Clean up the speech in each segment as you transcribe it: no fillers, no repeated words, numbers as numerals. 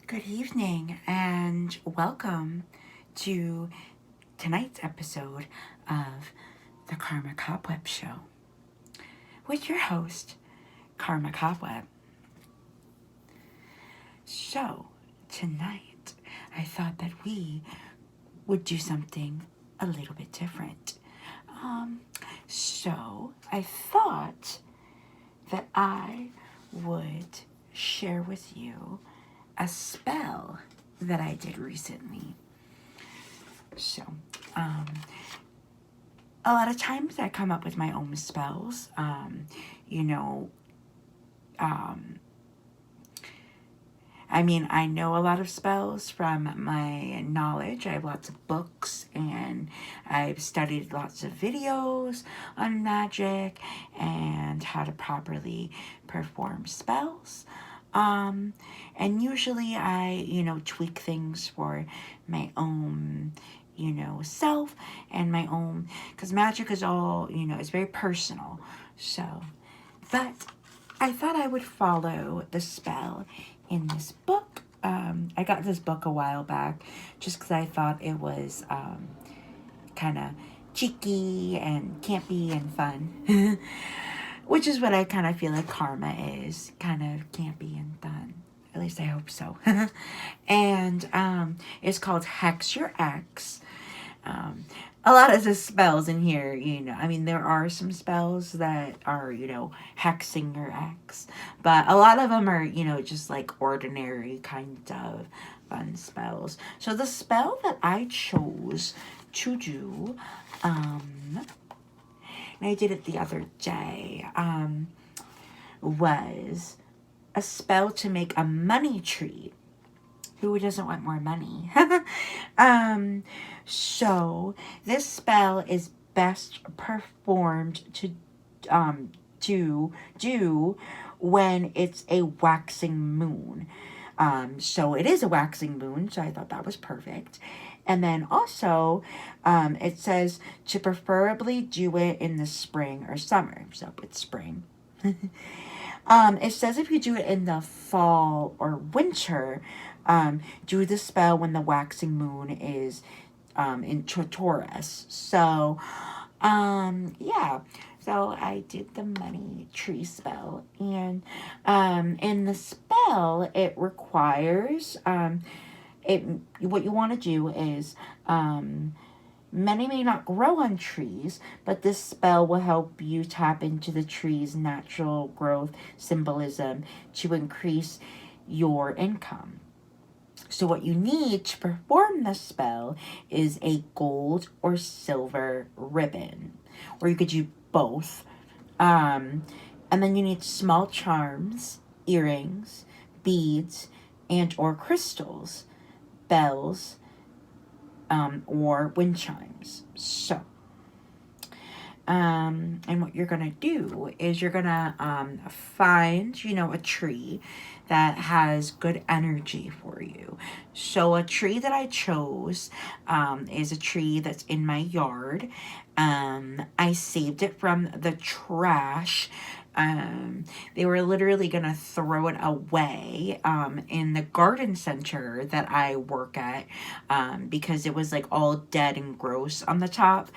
Good evening and welcome to tonight's episode of the Karma Kobweb Show with your host, Karma Kobweb. So, tonight I thought that we would do something a little bit different. So I thought that I would share with you a spell that I did recently. So, a lot of times I come up with my own spells. I know a lot of spells from my knowledge. I have lots of books and I've studied lots of videos on magic and how to properly perform spells. And usually I, tweak things for my own, self and my own, because magic is all, it's very personal. So, but I thought I would follow the spell in this book. I got this book a while back just because I thought it was kind of cheeky and campy and fun. Which is what I kind of feel like karma is, kind of campy and fun. At least I hope so. And it's called Hex Your Ex. A lot of the spells in here, there are some spells that are, hexing your ex. But a lot of them are, just like ordinary kind of fun spells. So the spell that I chose to do, and I did it the other day, was a spell to make a money tree. Who doesn't want more money? So this spell is best performed to do when it's a waxing moon. So it is a waxing moon, so I thought that was perfect. And then also, it says to preferably do it in the spring or summer. So it's spring. It says if you do it in the fall or winter, do the spell when the waxing moon is in Taurus. So, yeah. So I did the money tree spell, and in the spell it requires what you want to do is many may not grow on trees, but this spell will help you tap into the tree's natural growth symbolism to increase your income. So what you need to perform the spell is a gold or silver ribbon, or you could do both. And then you need small charms, earrings, beads, and or crystals, bells, or wind chimes. So, and what you're going to do is you're going to find, a tree that has good energy for you. So a tree that I chose is a tree that's in my yard. I saved it from the trash. They were literally going to throw it away in the garden center that I work at because it was like all dead and gross on the top.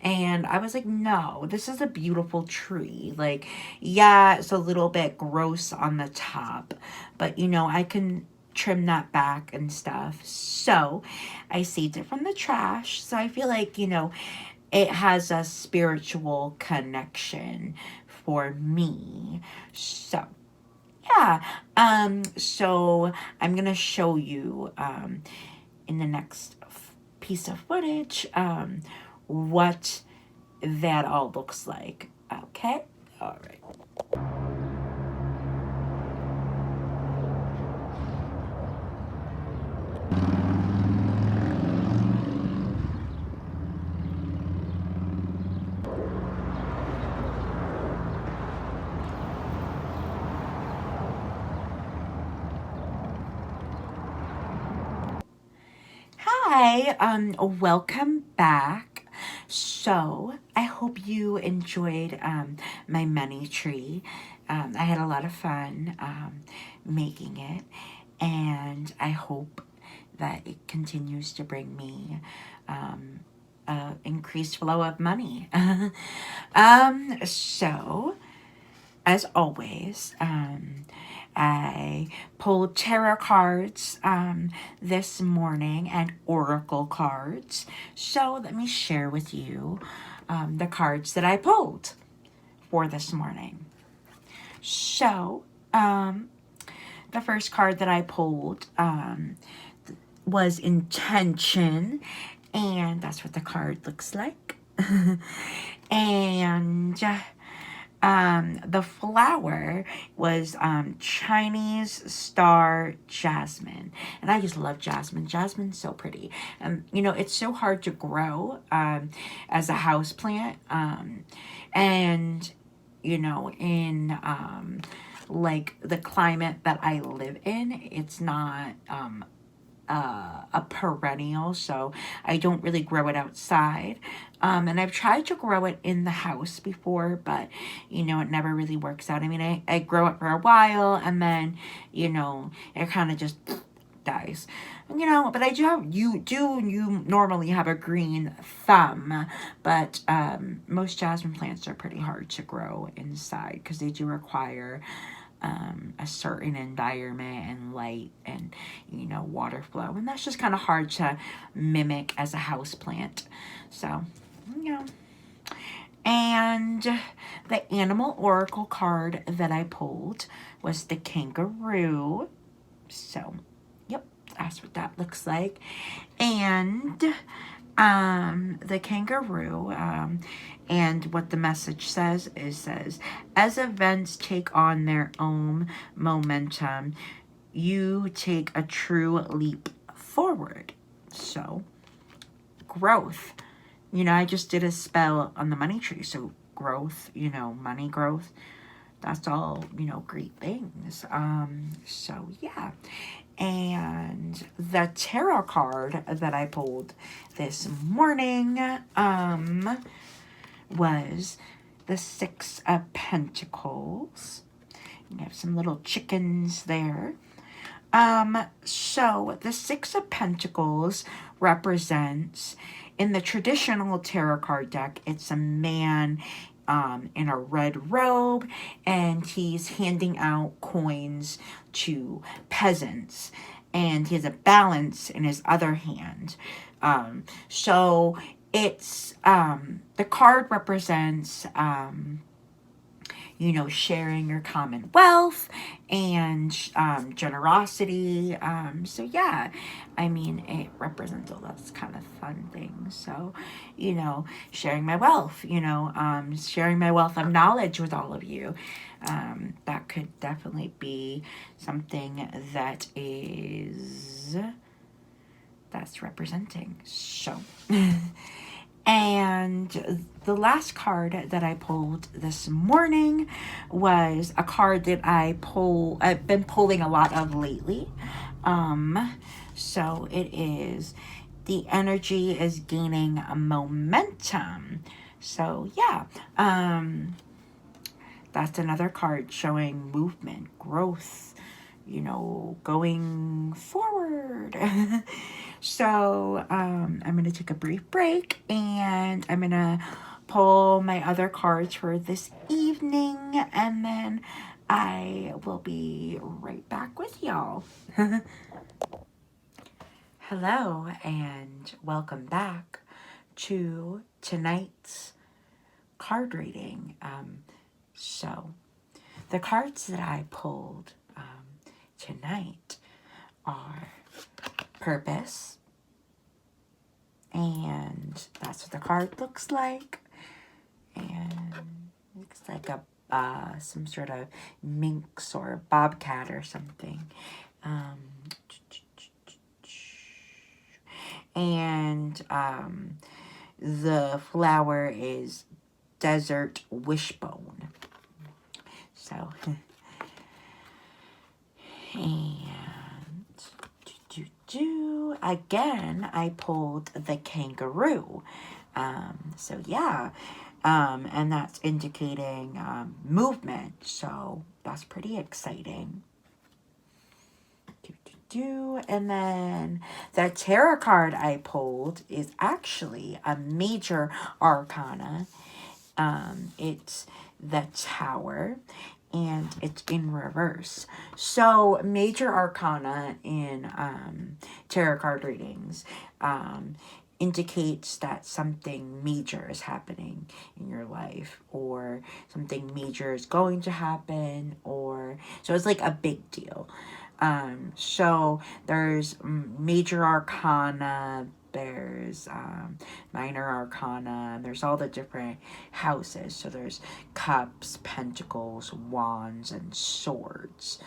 And I was like, no, this is a beautiful tree. Like, yeah, it's a little bit gross on the top, but I can trim that back and stuff. So I saved it from the trash. So I feel like, it has a spiritual connection for me. So yeah, so I'm gonna show you in the next piece of footage what that all looks like. Okay, all right. Hi, welcome back. So I hope you enjoyed my money tree. I had a lot of fun making it, and I hope that it continues to bring me increased flow of money. So, as always, I pulled tarot cards this morning and oracle cards. So let me share with you the cards that I pulled for this morning. So the first card that I pulled was intention, and that's what the card looks like. And the flower was Chinese star jasmine, and I just love jasmine. Jasmine's so pretty, and you know it's so hard to grow as a house plant, and you know in like the climate that I live in, it's not a perennial, so I don't really grow it outside. And I've tried to grow it in the house before, but, you know, it never really works out. I mean, I grow it for a while, and then, you know, it kind of just dies. You know, but you normally have a green thumb, but most jasmine plants are pretty hard to grow inside because they do require a certain environment and light and, you know, water flow. And that's just kind of hard to mimic as a house plant. So, you know. And the animal oracle card that I pulled was the kangaroo. So, yep, that's what that looks like. And the kangaroo, and what the message says as events take on their own momentum, you take a true leap forward. So, growth. You know, I just did a spell on the money tree, so growth, you know, money growth, that's all, you know, great things. So yeah. And the tarot card that I pulled this morning was the Six of Pentacles. You have some little chickens there. So the Six of Pentacles represents, in the traditional tarot card deck, it's a man in a red robe, and he's handing out coins to peasants, and he has a balance in his other hand. So it's the card represents you know, sharing your common wealth and generosity. So yeah, I mean, it represents all those kind of fun things. So, you know, sharing my wealth, you know, sharing my wealth of knowledge with all of you. That could definitely be something that's representing. So, and the last card that I pulled this morning was a card that I've been pulling a lot of lately. So it is, the energy is gaining a momentum. So yeah, that's another card showing movement, growth, you know, going forward. So I'm going to take a brief break, and I'm going to pull my other cards for this evening, and then I will be right back with y'all. Hello, and welcome back to tonight's card reading. So the cards that I pulled tonight are purpose, and that's what the card looks like, and looks like a some sort of minx or a bobcat or something. And the flower is desert wishbone. So and again, I pulled the kangaroo. So yeah, and that's indicating movement. So that's pretty exciting. do. And then the tarot card I pulled is actually a major arcana. It's the Tower, and it's in reverse. So major arcana in tarot card readings indicates that something major is happening in your life, or something major is going to happen, or so it's like a big deal. So there's major arcana, there's minor arcana, there's all the different houses. So there's cups, pentacles, wands, and swords.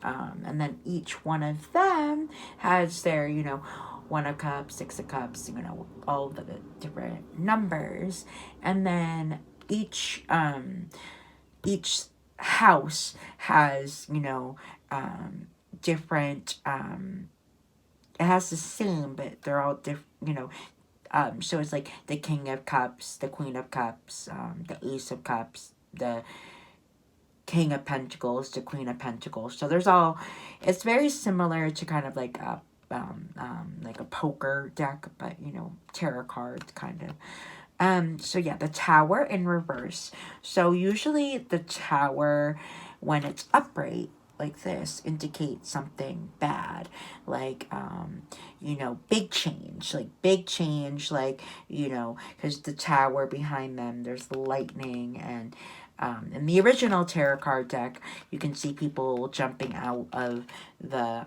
And then each one of them has their, one of cups, six of cups, all the different numbers. And then each house has, different, it has the same, but they're all different, so it's like the King of Cups, the Queen of Cups, the Ace of Cups, the King of Pentacles, the Queen of Pentacles. So there's all, it's very similar to kind of like a poker deck, but, tarot cards kind of. So yeah, the Tower in reverse. So usually the Tower, when it's upright like this, indicates something bad, like big change, because the Tower behind them, there's lightning. And in the original tarot card deck, you can see people jumping out of the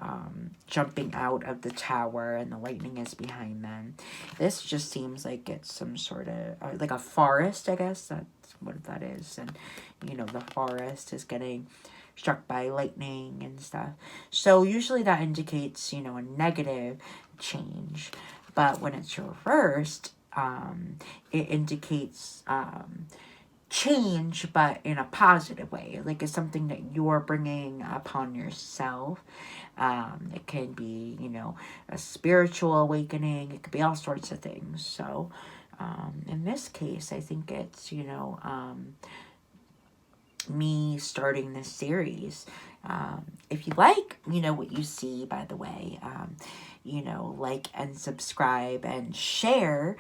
tower, and the lightning is behind them. This just seems like it's some sort of like a forest, I guess that's what that is. And the forest is getting struck by lightning and stuff. So usually that indicates, a negative change. But when it's reversed, it indicates change, but in a positive way. Like it's something that you're bringing upon yourself. It can be, a spiritual awakening. It could be all sorts of things. So in this case, I think it's, me starting this series. If you like, what you see, by the way, like and subscribe and share.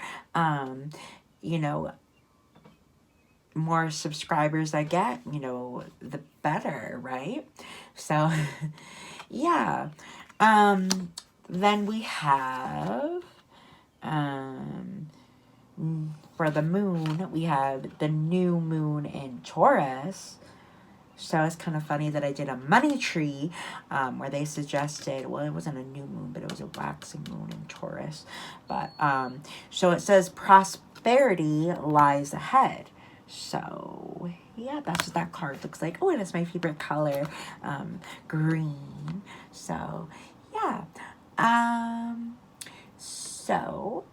More subscribers I get, the better, right? So yeah. Then we have for the moon, we have the new moon in Taurus. So it's kind of funny that I did a money tree where they suggested, well, it wasn't a new moon, but it was a waxing moon in Taurus. But so it says prosperity lies ahead. So yeah, that's what that card looks like. Oh, and it's my favorite color, green. So yeah. So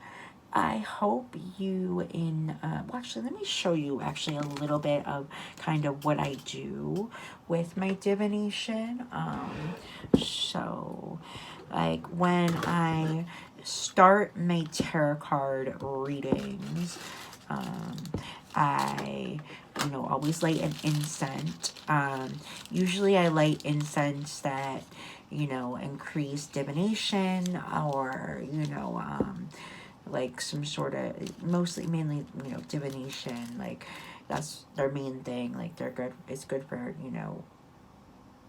I hope you actually, let me show you actually a little bit of kind of what I do with my divination. So like when I start my tarot card readings, I, always light an incense. Usually I light incense that, increase divination, or, like some sort of, mainly, divination. Like that's their main thing. Like it's good for,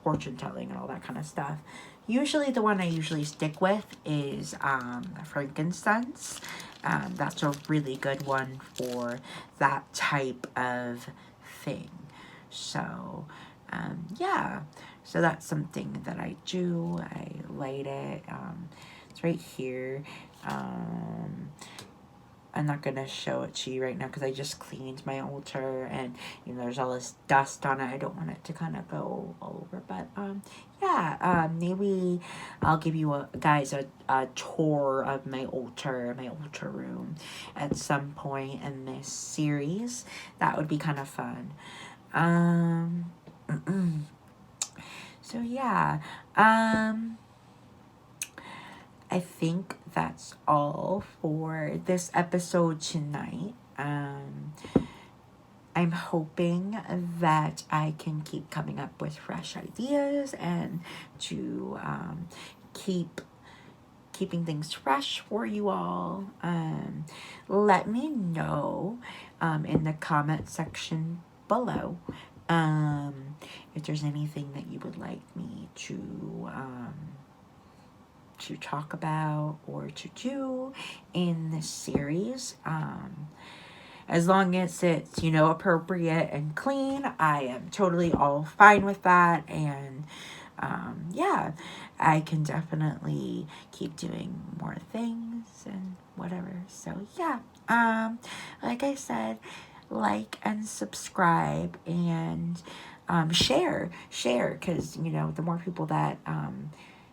fortune telling and all that kind of stuff. Usually the one I usually stick with is frankincense. That's a really good one for that type of thing. So yeah, so that's something that I do. I light it. It's right here. I'm not going to show it to you right now because I just cleaned my altar, and, there's all this dust on it. I don't want it to kind of go all over. But, yeah, maybe I'll give you guys a tour of my altar room at some point in this series. That would be kind of fun. So, yeah. I think that's all for this episode tonight. I'm hoping that I can keep coming up with fresh ideas and to keeping things fresh for you all. Let me know in the comment section below if there's anything that you would like me to talk about or to do in this series. As long as it's, appropriate and clean, I am totally all fine with that. And yeah, I can definitely keep doing more things and whatever. So yeah, like I said, like and subscribe and share, because, the more people that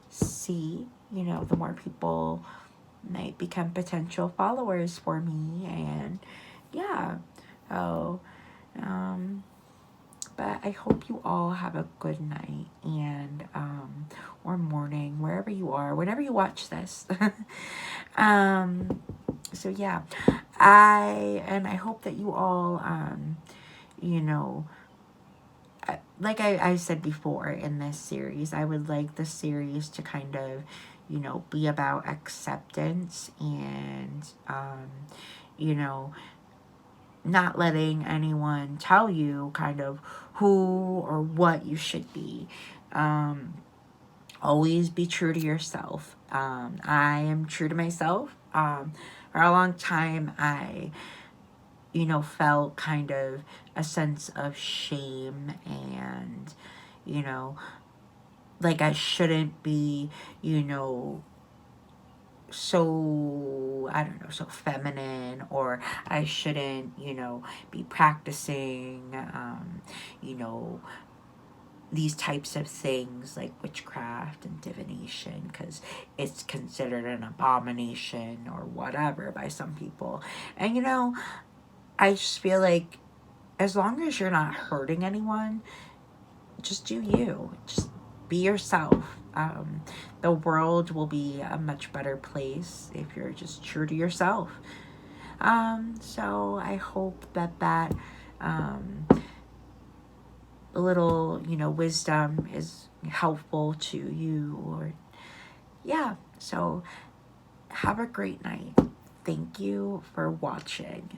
see, the more people might become potential followers for me. And yeah, so but I hope you all have a good night and or morning, wherever you are, whenever you watch this. So yeah, I hope that you all like I said before in this series, I would like this series to kind of, be about acceptance and, not letting anyone tell you kind of who or what you should be. Always be true to yourself. I am true to myself. For a long time, I felt kind of a sense of shame and, like I shouldn't be, so, I don't know, so feminine, or I shouldn't, be practicing, these types of things like witchcraft and divination, because it's considered an abomination or whatever by some people. And, I just feel like as long as you're not hurting anyone, just do you. Just be yourself. The world will be a much better place if you're just true to yourself. So I hope that little, wisdom is helpful to you. Or yeah, so have a great night. Thank you for watching.